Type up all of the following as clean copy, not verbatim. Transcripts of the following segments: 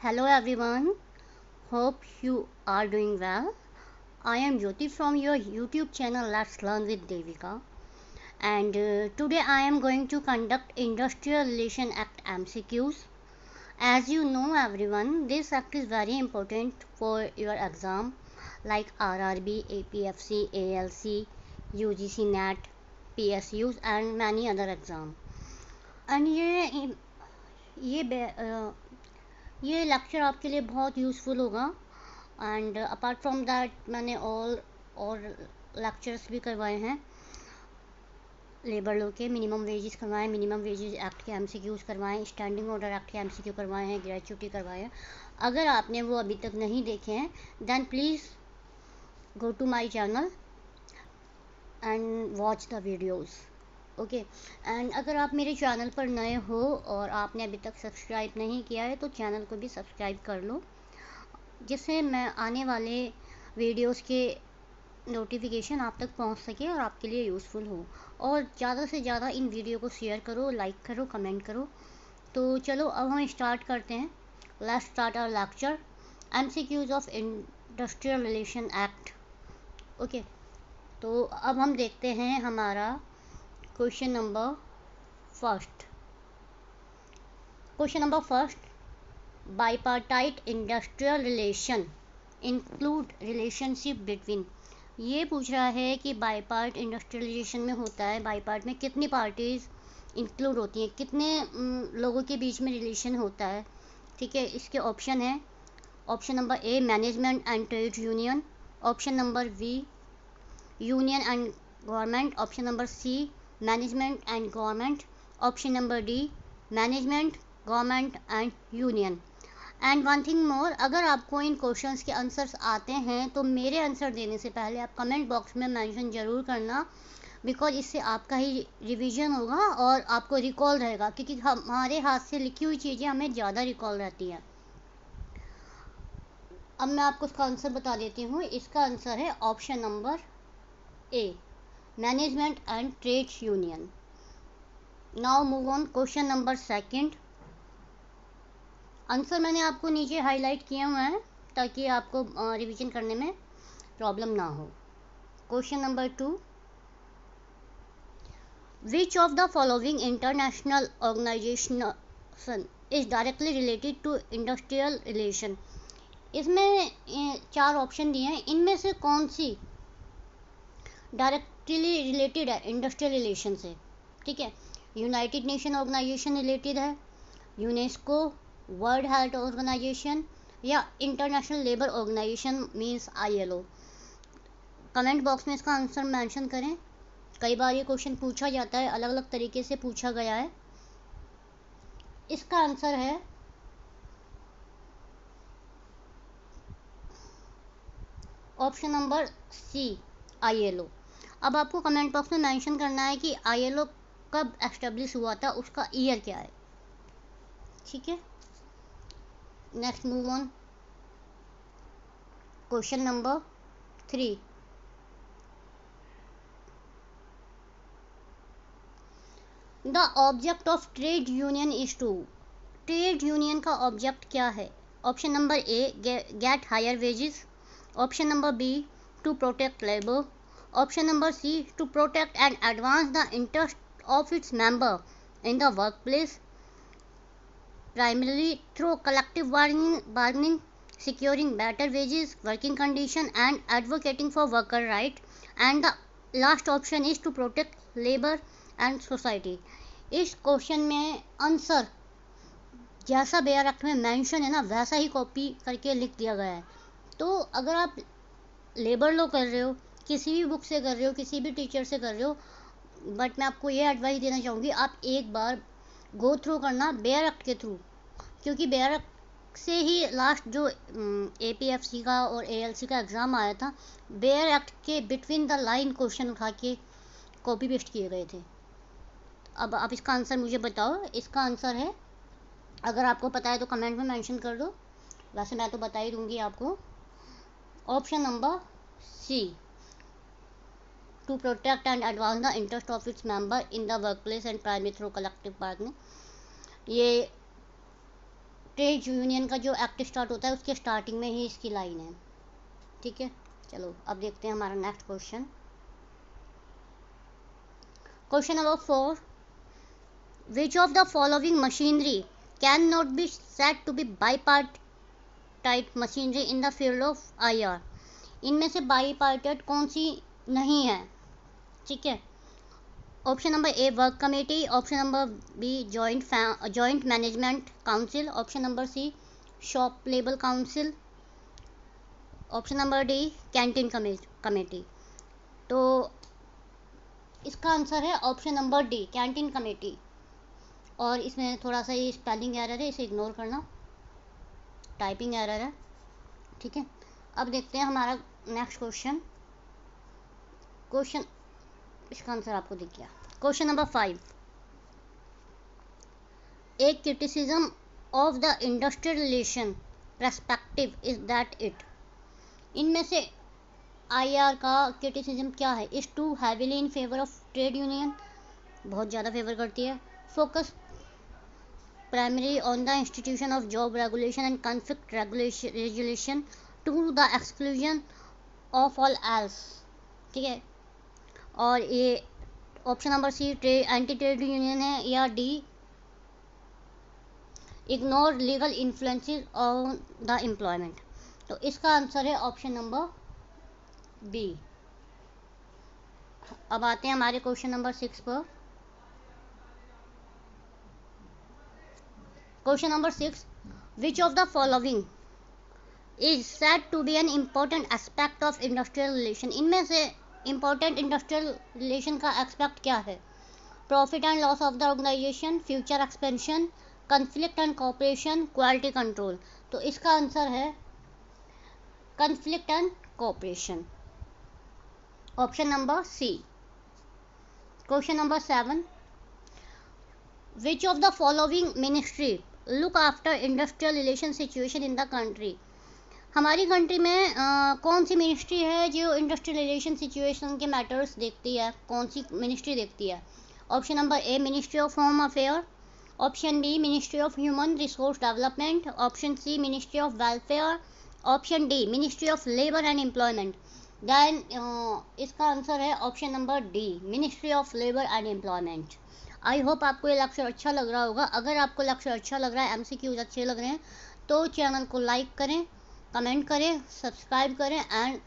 Hello everyone, hope you are doing well. I am Jyoti from your YouTube channel Let's Learn with Devika, and today I am going to conduct Industrial Relation Act MCQs. As you know everyone, this act is very important for your exam like RRB, APFC, ALC, UGC NET, PSUs and many other exam. And ये ये lecture आपके लिए बहुत useful होगा and apart from that मैंने और lectures भी करवाए हैं लेबर लॉ के। मिनिमम वेजेस करवाए, मिनिमम वेजेस एक्ट के एमसीक्यूज करवाए, स्टैंडिंग ऑर्डर एक्ट के एमसीक्यू करवाए हैं, ग्रेचुटी करवाए हैं। अगर आपने वो अभी तक नहीं देखे हैं then please go to my channel and watch the videos. Okay and अगर आप मेरे चैनल पर नए हो और आपने अभी तक सब्सक्राइब नहीं किया है तो चैनल को भी सब्सक्राइब कर लो, जिससे मैं आने वाले वीडियोस के नोटिफिकेशन आप तक पहुंच सके और आपके लिए यूज़फुल हो। और ज़्यादा से ज़्यादा इन वीडियो को शेयर करो, लाइक करो, कमेंट करो। तो चलो अब हम स्टार्ट करते हैं। Let's start our lecture MCQs of industrial relation act. Okay, तो अब हम देखते हैं हमारा question number first. Question number first, bipartite industrial relation include relationship between. ये पूछ रहा है कि बाइपार्ट इंडस्ट्रियलाइजेशन में होता है, बाइपार्ट में कितनी पार्टीज इंक्लूड होती हैं, कितने लोगों के बीच में रिलेशन होता है। ठीक है, इसके ऑप्शन है। Option number A management and trade union, option number B union and government, option number C management and government, option number D management, government and union. And one thing more, अगर आपको इन questions के answers आते हैं तो मेरे answer देने से पहले आप कमेंट बॉक्स में मेंशन ज़रूर करना, बिकॉज इससे आपका ही रिवीजन होगा और आपको रिकॉल रहेगा, क्योंकि हमारे हाथ से लिखी हुई चीज़ें हमें ज़्यादा रिकॉल रहती हैं। अब मैं आपको इसका आंसर बता देती हूँ। इसका आंसर है option number A management and trade union. Now move on question number second. Answer मैंने आपको नीचे हाईलाइट किए हुए हैं ताकि आपको रिवीजन करने में प्रॉब्लम ना हो। Question number 2, which of the following international organization is directly related to industrial relation. इसमें 4 ऑप्शन दिए हैं, इनमें से कौन सी डायरेक्टली रिलेटेड है इंडस्ट्रियल रिलेशन से। ठीक है, यूनाइटेड नेशन ऑर्गेनाइजेशन रिलेटेड है, यूनेस्को, वर्ल्ड हेल्थ ऑर्गेनाइजेशन या international labour organization means ILO। Comment box में इसका आंसर मेंशन करें। कई बार ये क्वेश्चन पूछा जाता है, अलग अलग तरीके से पूछा गया है। इसका आंसर है ऑप्शन नंबर सी ILO। अब आपको कमेंट बॉक्स में मेंशन करना है कि ILO कब एस्टेब्लिश हुआ था, उसका ईयर क्या है। ठीक है, next move on question number 3। The object of trade union is to. Trade union का ऑब्जेक्ट क्या है। Option number A get higher wages, option number B to protect labour, option number C to protect and advance the interest of its member in the work place primarily through collective bargaining, securing better wages, working condition and advocating for worker right, and the last option is to protect labor and society। इस question में answer जैसा bare act में mention है ना वैसा ही copy करके लिख दिया गया है। तो अगर आप लेबर लॉ कर रहे हो, किसी भी बुक से कर रहे हो, किसी भी टीचर से कर रहे हो, बट मैं आपको ये एडवाइस देना चाहूँगी, आप एक बार गो थ्रू करना बेयर एक्ट के थ्रू, क्योंकि बेयर एक्ट से ही लास्ट जो APFC का और ALC का एग्ज़ाम आया था, बेयर एक्ट के बिटवीन द लाइन क्वेश्चन उठा के कॉपी पेस्ट किए गए थे। अब आप इसका आंसर मुझे बताओ। इसका आंसर है, अगर आपको पता है तो कमेंट में मेंशन कर दो, वैसे मैं तो बता ही दूंगी आपको, option number C to protect and advance the interest of its member in the work place and primary through collective bargaining. ये ट्रेड यूनियन का जो एक्ट स्टार्ट होता है उसके स्टार्टिंग में ही इसकी लाइन है। ठीक है, चलो अब देखते हैं हमारा next question. Question number 4, which of the following machinery can not be said to be bipartite machinery in the field of IR? इनमें से बाईपार्टाइट कौन सी नहीं है? ठीक है, option number A work committee, option number B joint management council, option number C shop label council, option number D canteen committee. तो इसका answer है option number D canteen committee. और इसमें थोड़ा सा ये स्पेलिंग एरर है, इसे इग्नोर करना, टाइपिंग एरर है। ठीक है, अब देखते हैं हमारा नेक्स्ट क्वेश्चन। इसका आंसर आपको दिख गया। Question number 5, A criticism of the industrial relation perspective is that it. इनमें से IR का क्रिटिसिज्म क्या है? Is too heavily in favour of trade union, बहुत ज़्यादा फेवर करती है। Focus primary on the institution of job regulation and conflict regulation to the exclusion of all else. ठीक है, और ये option number C anti trade union है, या D ignore legal influences on the employment. तो इसका आंसर है option number B. अब आते हैं हमारे क्वेश्चन नंबर 6 पर। Question number 6, which of the following is said to be an important aspect of industrial relation? इनमें से इम्पोर्टेंट इंडस्ट्रियल रिलेशन का एस्पेक्ट क्या है? Profit and loss of the organization, future expansion, conflict and cooperation, quality control. तो इसका answer है conflict and cooperation, option number C. Question number 7, which of the following ministry look after industrial relation situation in the country? हमारी country में कौन सी ministry है जो industrial relation situation के मैटर्स देखती है? कौन सी मिनिस्ट्री देखती है? Option number A ministry of home affair, option B ministry of human resource development, option C ministry of welfare, option D ministry of labour and employment. Then इसका answer है option number D ministry of labour and employment. I hope आपको ये lecture अच्छा लग रहा होगा। अगर आपको लेक्चर अच्छा लग रहा है, MCQs अच्छे लग रहे हैं, तो चैनल को लाइक करें, कमेंट करें, सब्सक्राइब करें एंड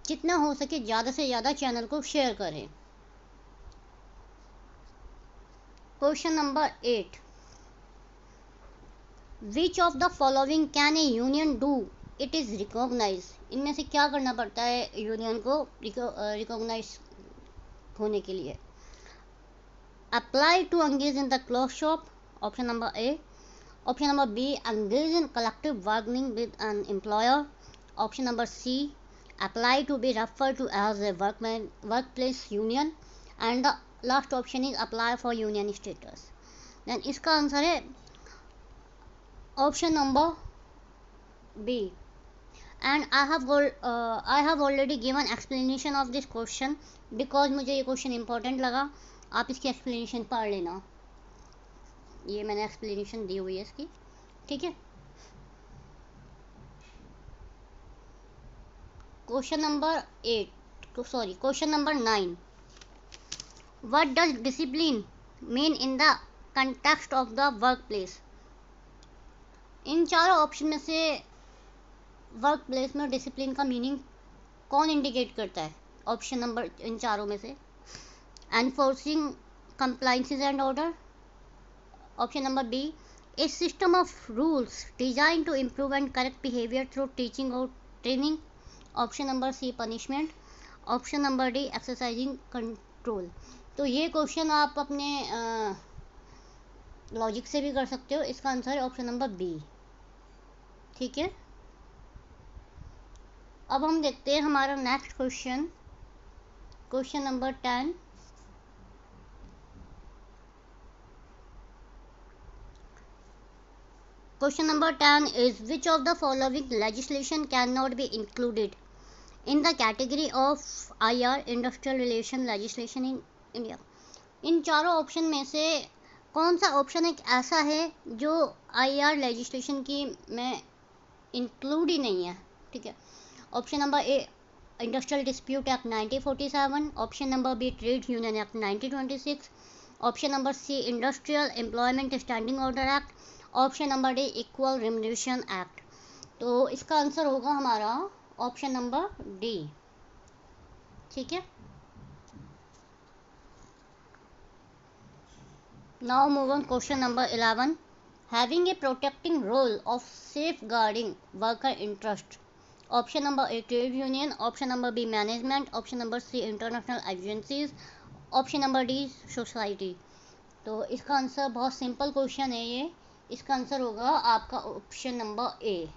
जितना हो सके ज़्यादा से ज़्यादा चैनल को शेयर करें। Question number 8, which of the following can a union do it is recognise? इनमें से क्या करना पड़ता है यूनियन को रिकॉग्नाइज होने के लिए? Apply to engage in the cloth shop, option number A, option number B engage in collective bargaining with an employer, option number C apply to be refer to as a work place union, and the last option is apply for union status. Then इसका answer है option number B. And I have already given explanation of this question because मुझे ये question important लगा। आप इसकी explanation पढ़ लेना, ये मैंने एक्सप्लेनेशन दी हुई है इसकी। ठीक है, question number 9, what does discipline mean in the context of the work place? इन चारों ऑप्शन में से वर्क प्लेस में डिसिप्लिन का मीनिंग कौन इंडिकेट करता है? ऑप्शन नंबर इन चारों में से enforcing compliances and order, option number B a system of rules designed to improve and correct behavior through teaching or training, option number C punishment, option number D exercising control। तो ये question आप अपने logic से भी कर सकते हो। इसका आंसर है ऑप्शन नंबर बी। ठीक है, अब हम देखते हैं हमारा next question, question number 10। Question number 10 is which of the following legislation cannot be included in the category of IR industrial relation legislation in India? इन चारों ऑप्शन में से कौन सा ऑप्शन एक ऐसा है जो IR लेजिस्लेशन की में इंक्लूड ही नहीं है? ठीक है, option number A industrial dispute act 1947, option number B trade union act 1926, option number C industrial employment standing order act, option number D equal remuneration act. तो इसका आंसर होगा हमारा ऑप्शन नंबर डी। ठीक है, now move on question number 11, having a protecting role of safeguarding worker interest. Option number A trade union, option number B management, option number C international agencies, option number D society. तो इसका answer बहुत simple question है ये, इसका answer होगा आपका option number ए।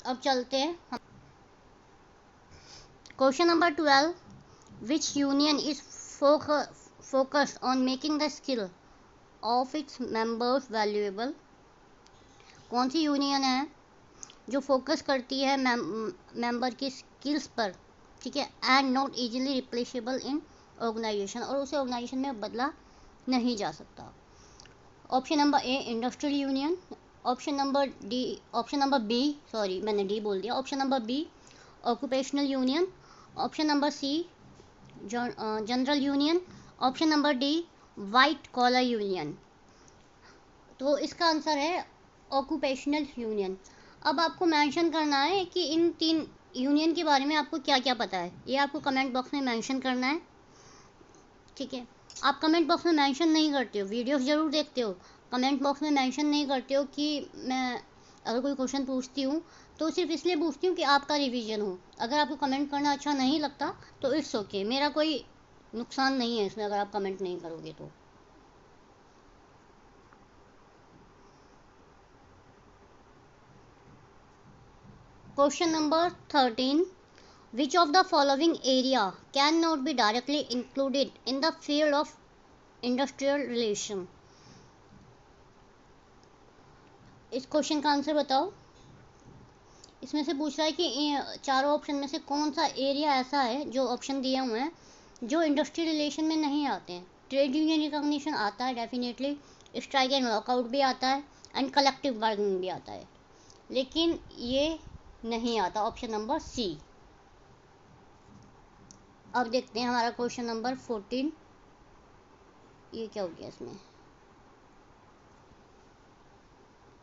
अब चलते हैं question number 12, which union is focused on making the skill of its members valuable. कौन सी यूनियन है जो फोकस करती है मेंबर की स्किल्स पर, ठीक है, and not easily replaceable in organisation, और उसे ऑर्गेनाइजेशन में बदला नहीं जा सकता। Option number A industrial union, option number B, sorry मैंने डी बोल दिया, option number B occupational union, option number C general union, option number D white collar union. तो इसका आंसर है ऑक्यूपेशनल यूनियन। अब आपको मेंशन करना है कि इन 3 यूनियन के बारे में आपको क्या क्या पता है, ये आपको कमेंट बॉक्स में मेंशन करना है। ठीक है, आप कमेंट बॉक्स में मेंशन नहीं करते हो, वीडियोस ज़रूर देखते हो, कमेंट बॉक्स में मेंशन नहीं करते हो कि मैं अगर कोई क्वेश्चन पूछती हूँ तो सिर्फ इसलिए पूछती हूँ कि आपका रिवीजन हो। अगर आपको कमेंट करना अच्छा नहीं लगता तो इट्स ओके, मेरा कोई नुकसान नहीं है इसमें अगर आप कमेंट नहीं करोगे तो। Question number 13, which of the following area cannot be directly included in the field of industrial relation? इस क्वेश्चन का आंसर बताओ। इसमें से पूछ रहा है कि चारों ऑप्शन में से कौन सा एरिया ऐसा है, जो ऑप्शन दिए हुए हैं, जो इंडस्ट्रियल रिलेशन में नहीं आते हैं। ट्रेड यूनियन रिकॉग्निशन आता है डेफिनेटली, स्ट्राइक एंड लॉकआउट भी आता है, एंड कलेक्टिव बार्गेनिंग भी आता है, लेकिन ये नहीं आता ऑप्शन नंबर सी। अब देखते हैं हमारा क्वेश्चन नंबर 14, ये क्या हो गया इसमें,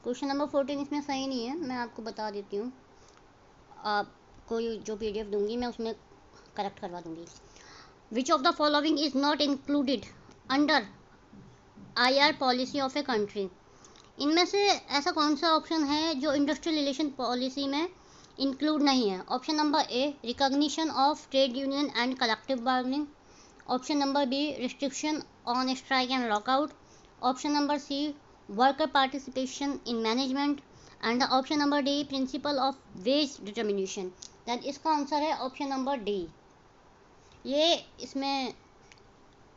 क्वेश्चन नंबर 14 इसमें सही नहीं है, मैं आपको बता देती हूँ, आपको जो PDF दूंगी मैं उसमें करेक्ट करवा दूंगी। Which of the following is not included under IR policy of a country. इनमें से ऐसा कौन सा ऑप्शन है जो इंडस्ट्रियल रिलेशन पॉलिसी में इंक्लूड नहीं है। Option number A recognition of trade union and collective bargaining, option number B restriction on strike and lockout, option number C worker participation in management, and option number D principle of wage determination. That इसका answer है option number D. ये इसमें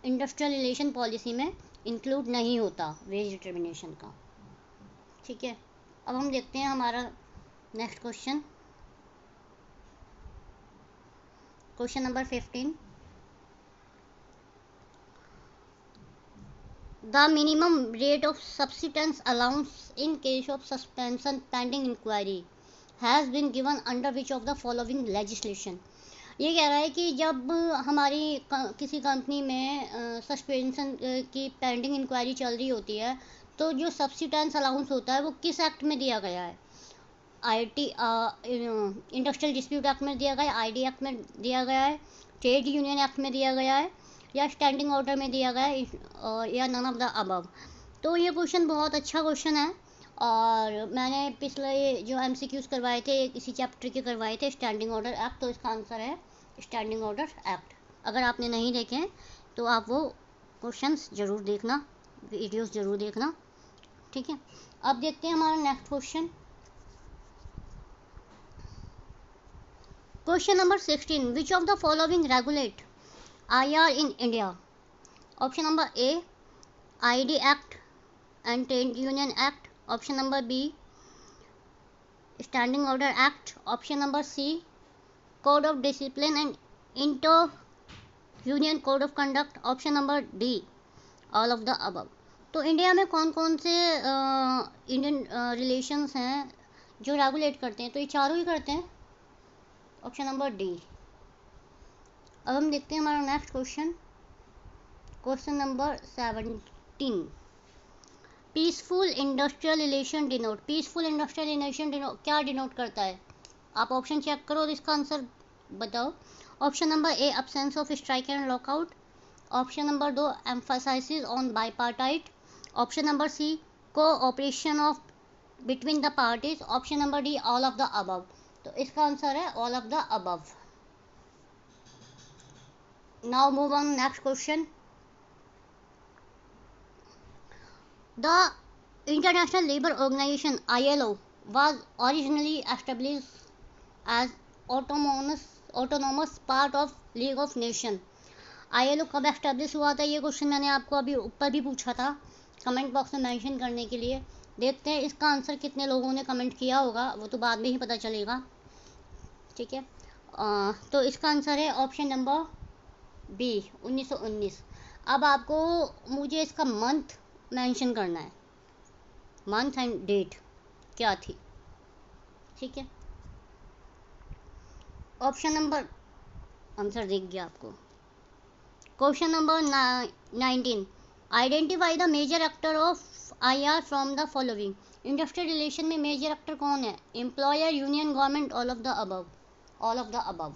industrial relation policy में include नहीं होता wage determination का। ठीक है, अब हम देखते हैं हमारा next question, question number 15, the minimum rate of subsistence allowance in case of suspension pending inquiry has been given under which of the following legislation. ये कह रहा है कि जब हमारी किसी कंपनी में सस्पेंशन की पेंडिंग इंक्वायरी चल रही होती है तो जो सब्सिटेंस अलाउंस होता है वो किस एक्ट में दिया गया है। IT इंडस्ट्रियल डिस्प्यूट एक्ट में दिया गया है, ID एक्ट में दिया गया है, ट्रेड यूनियन एक्ट में दिया गया है, या स्टैंडिंग ऑर्डर में दिया गया है, या नन ऑफ द अबव। तो ये क्वेश्चन बहुत अच्छा क्वेश्चन है, और मैंने पिछले जो MCQs करवाए थे इसी चैप्टर के करवाए थे स्टैंडिंग ऑर्डर एक्ट, तो इसका आंसर है स्टैंडिंग ऑर्डर एक्ट। अगर आपने नहीं देखे तो आप वो क्वेश्चंस ज़रूर देखना, वीडियोस ज़रूर देखना। ठीक है, अब देखते हैं हमारा next question, question number 16, which of the following regulate IR in India. Option number A ID act and trade union act, option number B standing order act, option number C code of discipline and inter union code of conduct, option number D all of the above. तो India में कौन कौन से Indian relations हैं जो regulate करते हैं? तो ये चारों ही करते हैं, ऑप्शन नंबर डी। अब हम देखते हैं हमारा next question, question number 17। Peaceful industrial relation denote, peaceful industrial relation denote क्या डिनोट करता है? आप ऑप्शन चेक करो और इसका आंसर बताओ। Option number A, absence of strike and lockout. Option number 2, emphasis on bipartite. Option number C, cooperation of between the parties. Option number D, all of the above. तो इसका answer है all of the above. Now move on next question. The international labour organisation ILO was originally established as autonomous part of League of Nations। ILO कब establish हुआ था? ये question मैंने आपको अभी ऊपर भी पूछा था कमेंट बॉक्स में मेंशन करने के लिए। देखते हैं इसका आंसर कितने लोगों ने कमेंट किया होगा, वो तो बाद में ही पता चलेगा, ठीक है। तो इसका आंसर है ऑप्शन नंबर बी, 1919। अब आपको मुझे इसका मंथ मेंशन करना है, मंथ एंड डेट क्या थी, ठीक है। ऑप्शन नंबर आंसर दिख गया आपको। Question number 19, identify the major actor of IR from the following. Industrial relation में मेजर एक्टर कौन है? Employer, union, government, all of the above. All of the above.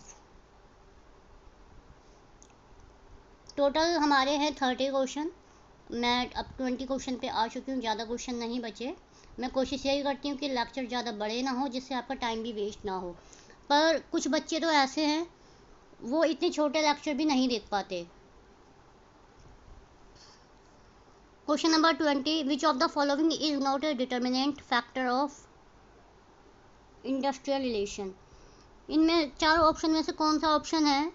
Total हमारे हैं 30 क्वेश्चन। मैं अब 20 क्वेश्चन पे आ चुकी हूँ, ज़्यादा क्वेश्चन नहीं बचे। मैं कोशिश यही करती हूँ कि लेक्चर ज़्यादा बड़े ना हो, जिससे आपका टाइम भी वेस्ट ना हो। पर कुछ बच्चे तो ऐसे हैं वो इतने छोटे लेक्चर भी नहीं देख पाते। Question number 20, which of the following is not a determinant factor of industrial relation. इनमें चारों ऑप्शन में से कौन सा ऑप्शन है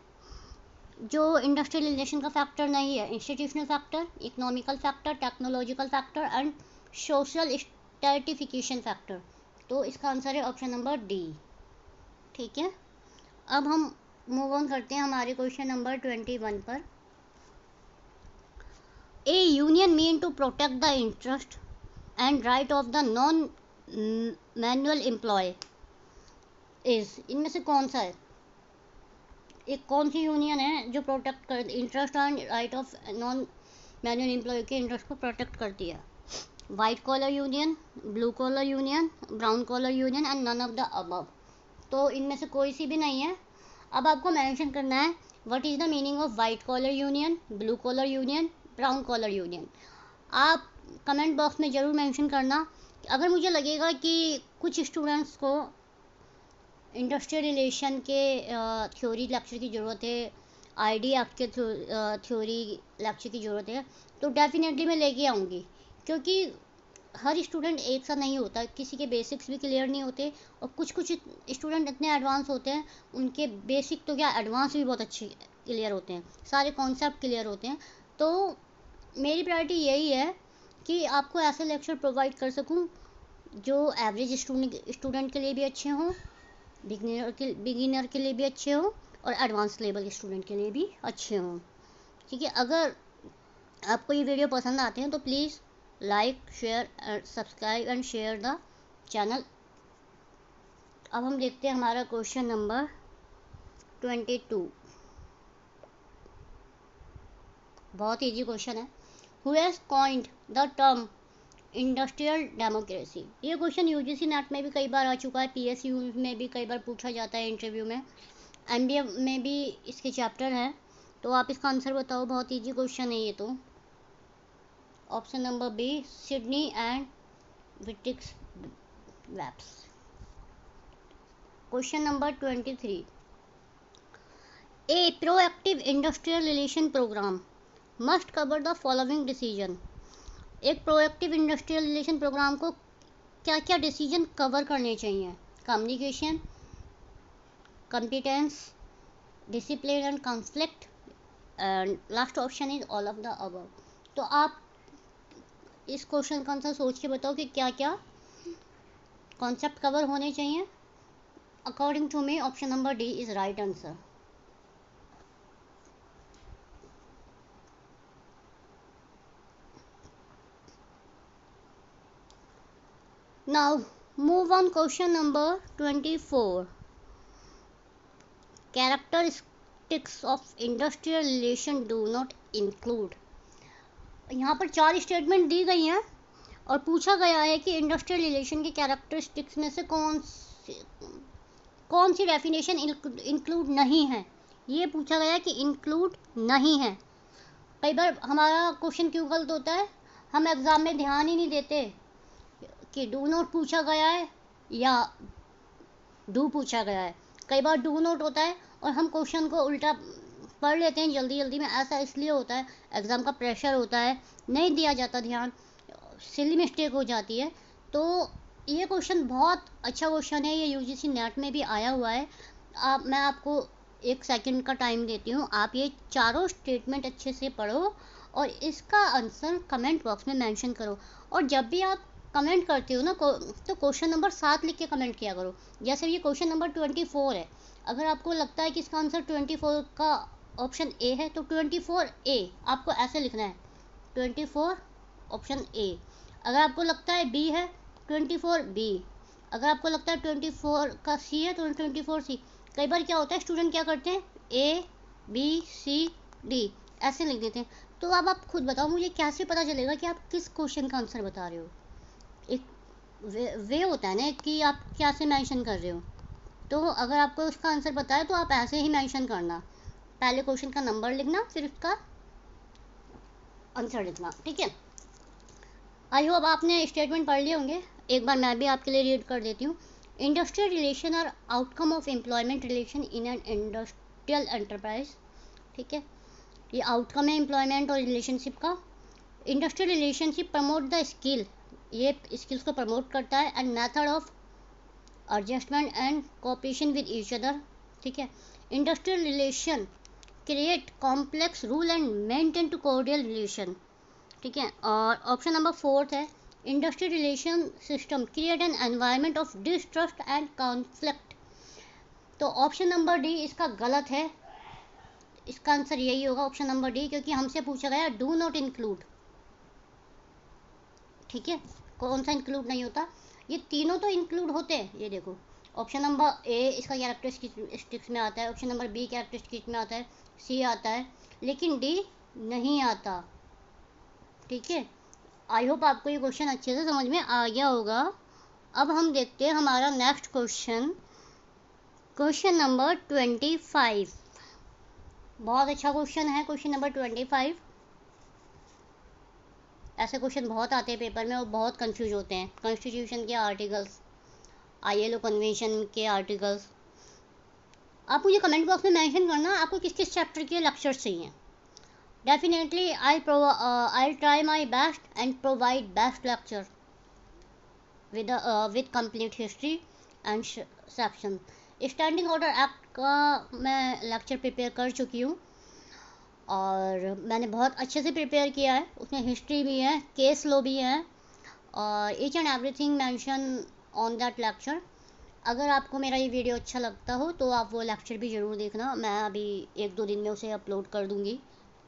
जो इंडस्ट्रियल रिलेशन का फैक्टर नहीं है? Institutional factor, economical factor, technological factor and social stratification factor. तो इसका आंसर है ऑप्शन नंबर डी, ठीक है। अब हम मूव ऑन करते हैं हमारे क्वेश्चन नंबर 21 पर। A union mean to protect the interest and right of the non manual employ is, इनमें से कौन सा है? एक कौन सी यूनियन है जो प्रोटेक्ट कर interest and right of non manual employ के इंटरेस्ट को प्रोटेक्ट करती है? White collar union, blue collar union, brown collar union and none of the above. तो इनमें से कोई सी भी नहीं है। अब आपको मेंशन करना है what is the meaning of white collar union, blue collar union, brown collar union. आप कमेंट बॉक्स में ज़रूर मेंशन करना। अगर मुझे लगेगा कि कुछ स्टूडेंट्स को इंडस्ट्रियल रिलेशन के थ्योरी लेक्चर की ज़रूरत है, ID एक्ट के थ्योरी लेक्चर की ज़रूरत है, तो डेफिनेटली मैं लेके आऊँगी। क्योंकि हर स्टूडेंट एक सा नहीं होता, किसी के बेसिक्स भी क्लियर नहीं होते और कुछ कुछ स्टूडेंट इतने एडवांस होते हैं उनके बेसिक तो क्या एडवांस भी बहुत अच्छे क्लियर होते हैं, सारे कॉन्सेप्ट क्लियर होते हैं। तो मेरी प्रायोरिटी यही है कि आपको ऐसे लेक्चर प्रोवाइड कर सकूं जो एवरेज स्टूडेंट के लिए भी अच्छे हों, बिगिनर के लिए भी अच्छे हों और एडवांस लेवल के स्टूडेंट के लिए भी अच्छे हों, ठीक है। अगर आपको ये वीडियो पसंद आते हैं तो please like, share, subscribe and share the channel. अब हम देखते हैं हमारा क्वेश्चन नंबर 22। बहुत ईजी क्वेश्चन है। Who has coined the term industrial democracy. ये क्वेश्चन UGC नेट में भी कई बार आ चुका है, PSU में भी कई बार पूछा जाता है इंटरव्यू में, MBA में भी इसके चैप्टर हैं। तो आप इसका आंसर बताओ, बहुत ईजी क्वेश्चन है ये तो। Option number B, Sidney and Beatrice Webbs. Question number 23, a proactive industrial relation program must cover the following decision. एक प्रोएक्टिव इंडस्ट्रियल रिलेशन प्रोग्राम को क्या क्या डिसीजन कवर करने चाहिए? Communication, competence, discipline and conflict and last option is all of the above. तो आप इस question का आंसर सोच के बताओ कि क्या क्या कॉन्सेप्ट कवर होने चाहिए। According to me option number D is right answer. Now move on question number 24. Characteristics of industrial relation do not include. यहाँ पर 4 स्टेटमेंट दी गई हैं और पूछा गया है कि इंडस्ट्रियल रिलेशन के कैरेक्टरिस्टिक्स में से कौन सी डेफिनेशन इंक्लूड नहीं है। ये पूछा गया कि इंक्लूड नहीं है। कई बार हमारा क्वेश्चन क्यों गलत होता है, हम एग्ज़ाम में ध्यान ही नहीं देते कि डू नॉट पूछा गया है या डू पूछा गया है। कई बार डू नॉट होता है और हम क्वेश्चन को उल्टा पढ़ लेते हैं जल्दी जल्दी में। ऐसा इसलिए होता है, एग्ज़ाम का प्रेशर होता है, नहीं दिया जाता ध्यान, सिली मिस्टेक हो जाती है। तो ये क्वेश्चन बहुत अच्छा क्वेश्चन है, ये यूजीसी नेट में भी आया हुआ है। मैं आपको 1 सेकंड का टाइम देती हूँ, आप ये चारों स्टेटमेंट अच्छे से पढ़ो और इसका आंसर कमेंट बॉक्स में मेंशन करो। और जब भी आप कमेंट करते हो ना तो क्वेश्चन नंबर 7 लिख के कमेंट किया करो। जैसे ये क्वेश्चन नंबर 24 है, अगर आपको लगता है कि इसका आंसर 24 का ऑप्शन ए है तो 24 ए आपको ऐसे लिखना है, 24 ऑप्शन ए। अगर आपको लगता है बी है 24 बी। अगर आपको लगता है 24 का सी है तो 24 सी। कई बार क्या होता है, स्टूडेंट क्या करते हैं, ए बी सी डी ऐसे लिख देते हैं। तो अब आप खुद बताओ मुझे, कैसे पता चलेगा कि आप किस क्वेश्चन का आंसर बता रहे हो। एक वे होता है ना कि आप कैसे मेंशन कर रहे हो। तो अगर आपको उसका आंसर पता है तो आप ऐसे ही मेंशन करना, पहले क्वेश्चन का नंबर लिखना फिर उसका आंसर लिखना, ठीक है। आई होप आपने स्टेटमेंट पढ़ लिए होंगे, एक बार मैं भी आपके लिए रीड कर देती हूँ। Industrial relation are outcome of employment relation in an industrial enterprise, ठीक है। ये आउटकम है एम्प्लॉयमेंट और रिलेशनशिप का। Industrial relationship promote the skill, ये स्किल्स को प्रमोट करता है, and method of adjustment and cooperation with each other, ठीक है। Industrial relation create complex rule and maintain to cordial relation, ठीक है। और ऑप्शन नंबर 4 है, industrial relation system create an environment of distrust and conflict. तो option number D इसका गलत है, इसका आंसर यही होगा ऑप्शन नंबर डी, क्योंकि हमसे पूछा गया डू नॉट इंक्लूड, ठीक है। कौन सा इंक्लूड नहीं होता, ये तीनों तो इंक्लूड होते हैं। ये देखो ऑप्शन नंबर ए इसका कैरेक्टरिस्टिक्स में आता है, ऑप्शन नंबर बी कैरेक्टरिस्टिक्स में आता है, सी आता है, लेकिन डी नहीं आता, ठीक है। आई होप आपको ये क्वेश्चन अच्छे से समझ में आ गया होगा। अब हम देखते हैं हमारा नेक्स्ट क्वेश्चन, क्वेश्चन नंबर 25। बहुत अच्छा क्वेश्चन है क्वेश्चन नंबर 25। ऐसे क्वेश्चन बहुत आते हैं पेपर में और बहुत कंफ्यूज होते हैं। कॉन्स्टिट्यूशन के आर्टिकल्स, ILO कन्वेंशन के आर्टिकल्स। आप मुझे कमेंट बॉक्स में मेंशन करना आपको किस किस चैप्टर के लेक्चर्स चाहिए। Definitely I'll try my best and provide best lecture with complete history and section. Standing order act का मैं लेक्चर प्रिपेयर कर चुकी हूँ और मैंने बहुत अच्छे से प्रिपेयर किया है। उसमें हिस्ट्री भी है, केस लॉ भी है और each and everything mention on that lecture. अगर आपको मेरा ये वीडियो अच्छा लगता हो तो आप वो लेक्चर भी ज़रूर देखना। मैं अभी 1-2 दिन में उसे अपलोड कर दूँगी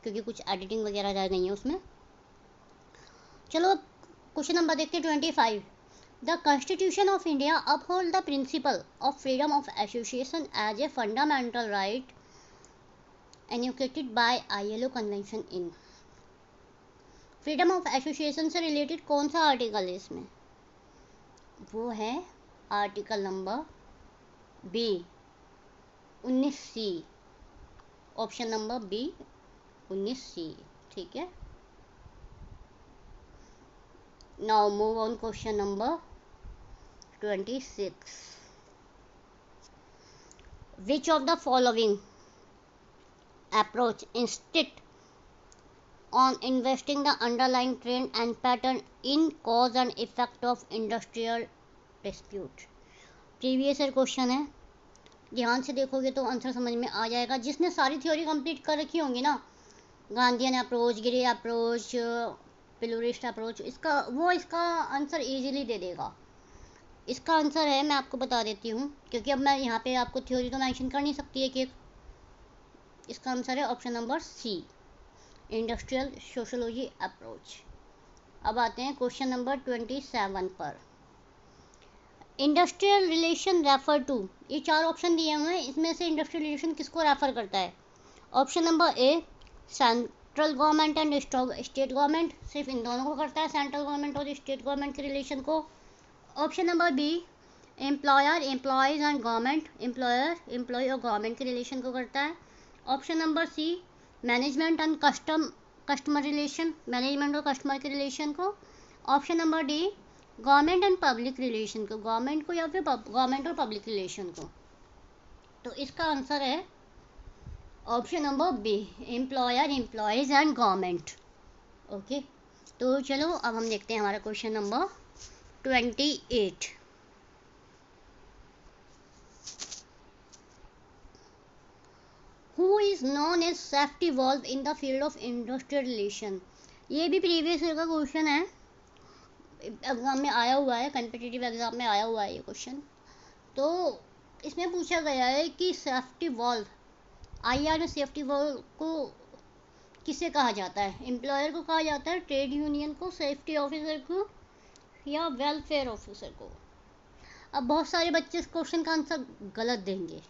क्योंकि कुछ एडिटिंग वगैरह रह गई है उसमें। चलो क्वेश्चन नंबर देखते हैं 25। The constitution of India uphold the principle of freedom of association as a fundamental right enunciated by ILO convention in. Freedom of association से रिलेटेड कौन सा आर्टिकल है इसमें, वो है article number B 19C, option number B 19C, ठीक है। Now move on question number 26। Which of the following approach instead on investing the underlying trend and pattern in cause and effect of industrial dispute। Previous year question है, ध्यान से देखोगे तो answer समझ में आ जाएगा। जिसने सारी थ्योरी कंप्लीट कर रखी होंगी ना, गांधीयन अप्रोच, गिरे अप्रोच, पिलुरिस्ट अप्रोच, इसका आंसर इजीली दे देगा। इसका आंसर है, मैं आपको बता देती हूँ क्योंकि अब मैं यहाँ पे आपको थ्योरी तो मेंशन कर नहीं सकती है कि इसका आंसर है option number C, industrial sociology approach. अब आते हैं क्वेश्चन नंबर 27 पर। इंडस्ट्रियल रिलेशन रेफर टू, ये चार ऑप्शन दिए हुए हैं, इसमें से इंडस्ट्रियल रिलेशन किसको रेफर करता है? Option number A central government and state government, सिर्फ इन दोनों को करता है, सेंट्रल गवर्नमेंट और स्टेट गवर्नमेंट के रिलेशन को। Option number B employer employees and government, employer employ और गवर्नमेंट के रिलेशन को करता है। Option number C management and customer relation, management और कस्टमर के रिलेशन को। Option number D government and public relation को, गवर्नमेंट को या फिर गवर्नमेंट और पब्लिक रिलेशन को। तो इसका आंसर है option number B employer employees and government. Okay, तो चलो अब हम देखते हैं हमारा question number 28। Who is known as safety valve in the field of industrial relation. ये भी प्रीवियस ईयर का क्वेश्चन है, एग्ज़ाम में आया हुआ है, कम्पिटिटिव एग्ज़ाम में आया हुआ है ये क्वेश्चन। तो इसमें पूछा गया है कि सेफ्टी वॉल्व, आईआर में सेफ्टी वॉल्व को किसे कहा जाता है? एम्प्लॉयर को कहा जाता है, ट्रेड यूनियन को, सेफ्टी ऑफिसर को, या वेलफेयर ऑफिसर को? अब बहुत सारे बच्चे इस क्वेश्चन का आंसर गलत देंगे,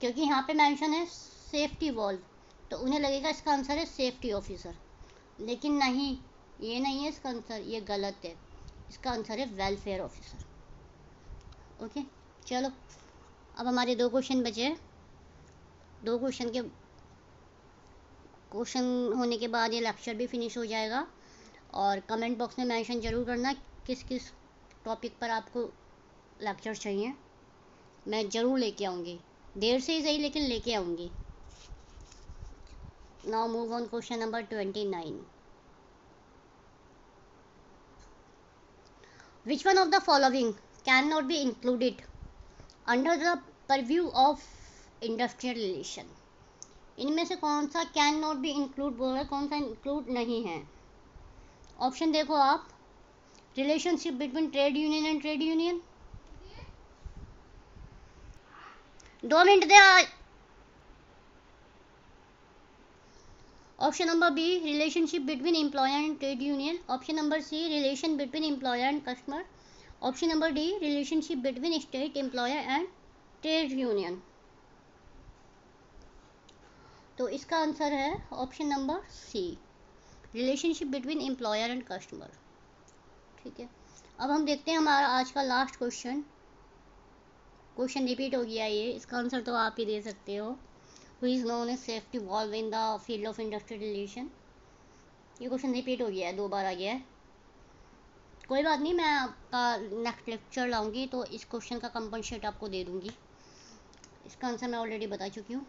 क्योंकि यहाँ पे मेंशन है सेफ्टी वॉल्व, तो उन्हें लगेगा इसका आंसर है सेफ्टी ऑफिसर, लेकिन नहीं, ये नहीं है इसका आंसर, ये गलत है। इसका आंसर है वेलफेयर ऑफिसर। ओके, चलो अब हमारे दो क्वेश्चन बचे। दो क्वेश्चन होने के बाद ये लेक्चर भी फिनिश हो जाएगा। और कमेंट बॉक्स में मेंशन ज़रूर करना किस किस टॉपिक पर आपको लेक्चर चाहिए, मैं ज़रूर लेके आऊँगी, देर से ही सही लेकिन लेके आऊँगी। Now move on question number 29। Which one of the following cannot be included under the purview of industrial relation? इनमें से कौन सा कैन नॉट बी इंक्लूड बोल रहा है, कौन सा इंक्लूड नहीं है? ऑप्शन देखो आप, relationship between trade union and trade union, 2 minute दे। Option number B relationship between employer and trade union. Option number C relation between employer and customer. Option number D relationship between state employer and trade union. तो इसका answer है option number C relationship between employer and customer. ठीक है, अब हम देखते हैं हमारा आज का लास्ट क्वेश्चन। क्वेश्चन रिपीट हो गया ये, इसका आंसर तो आप ही दे सकते हो। Who is known as safety valve in the field of industrial relation. ये क्वेश्चन रिपीट हो गया है, 2 बार आ गया है। कोई बात नहीं, मैं आपका नेक्स्ट लेक्चर लाऊंगी तो इस क्वेश्चन का कंपनसेट आपको दे दूंगी। इसका आंसर मैं ऑलरेडी बता चुकी हूँ,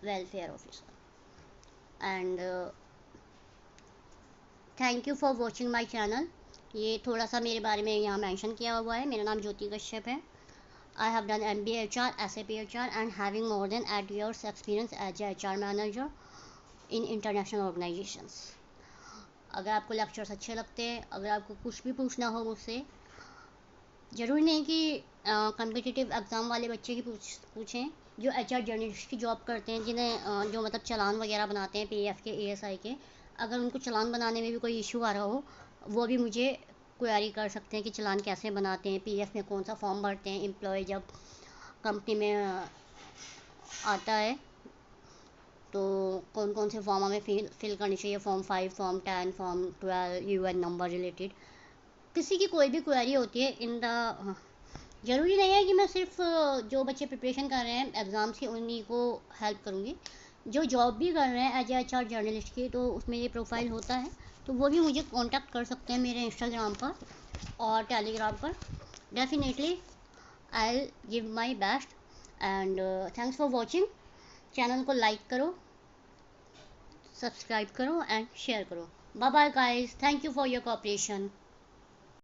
welfare officer. And thank you for watching my channel. ये थोड़ा सा मेरे बारे में यहाँ मेंशन किया हुआ है। मेरा नाम ज्योति कश्यप है। I have done MBA HR, SAP HR and having more than 8 years experience as a HR manager in international organizations। अगर आपको लेक्चर्स अच्छे लगते हैं, अगर आपको कुछ भी पूछना हो मुझसे, ज़रूरी नहीं कि कम्पिटिटिव एग्ज़ाम वाले बच्चे ही पूछें, जो HR जर्नलिस्ट की जॉब करते हैं, जिन्हें जो मतलब चालान वगैरह बनाते हैं PF के ASI के, अगर उनको चालान बनाने में भी कोई इशू आ रहा हो, वो भी मुझे क्वेरी कर सकते हैं कि चालान कैसे बनाते हैं, PF में कौन सा फॉर्म भरते हैं, एम्प्लॉय जब कंपनी में आता है तो कौन कौन से फॉर्म हमें फिल करनी चाहिए, form 5, form 10, form 12, UN number related. किसी की कोई भी क्वेरी होती है इन द, ज़रूरी नहीं है कि मैं सिर्फ जो बच्चे प्रिपरेशन कर रहे हैं एग्ज़ाम्स की उन्हीं को हेल्प करूँगी, जो जॉब भी कर रहे हैं एज HR जर्नलिस्ट की, तो उसमें ये प्रोफाइल होता है, तो वो भी मुझे कांटेक्ट कर सकते हैं मेरे इंस्टाग्राम पर और टेलीग्राम पर। Definitely I will give my best. And thanks for watching. Channel को लाइक करो, सब्सक्राइब करो एंड शेयर करो। Bye bye guys, thank you for your cooperation.